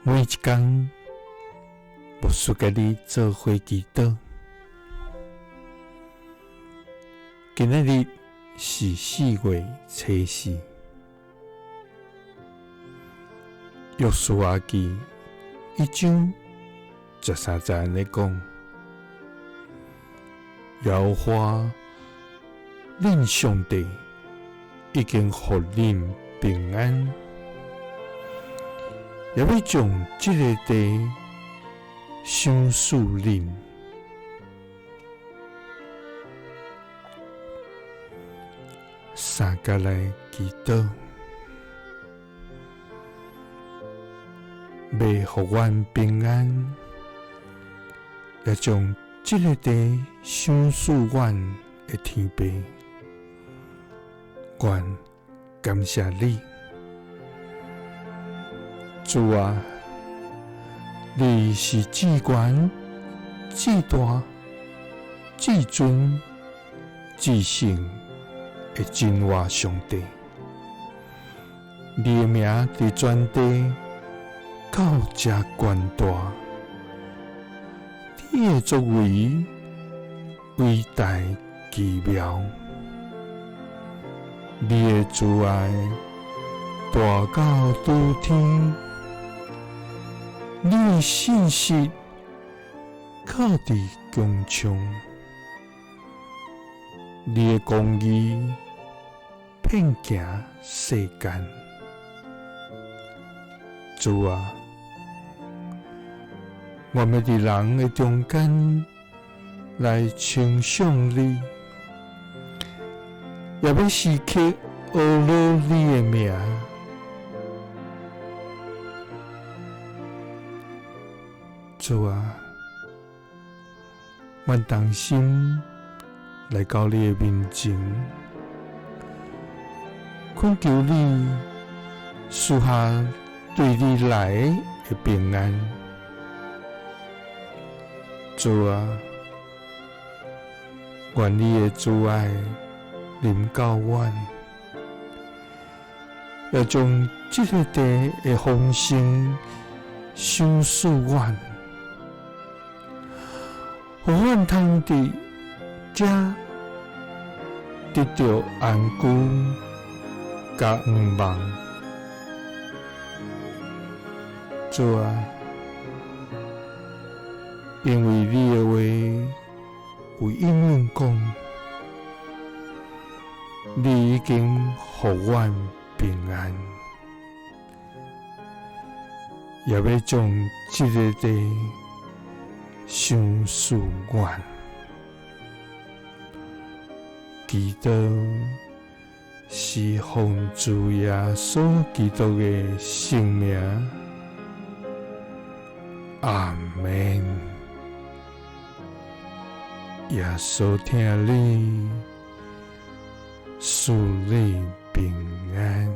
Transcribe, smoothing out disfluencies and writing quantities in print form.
每一天，牧师甲你做伙祈祷。今仔日是4月初4，约书亚记1章13节安尼讲：耶和华恁上帝已经互恁平安，也要将这个地赏赐恁。三甲来祈祷，要互阮平安，也将这个地赏赐阮的天父。愿感谢你，主啊！你是至权、至大、至尊、至圣的真活上帝。你的名伫全地到这悬大，你的作为伟大奇妙。你的慈爱大到诸天，你的信实靠伫强强，你的公义遍行世间。主啊，我们伫人的中间来称颂你。也要时刻学罗你的名，主啊，阮同心来到你的面前，恳求你赐下对你来的平安。主啊，愿你的慈爱临到阮，也将这个地的丰盛赏赐阮，互阮通伫这得到安居甲愿望。主啊，因为你的话有应允讲，你已经互阮平安，也要将这个地赏赐阮。祈祷是奉主耶稣基督的圣名，阿们。耶稣听你，赐你平安。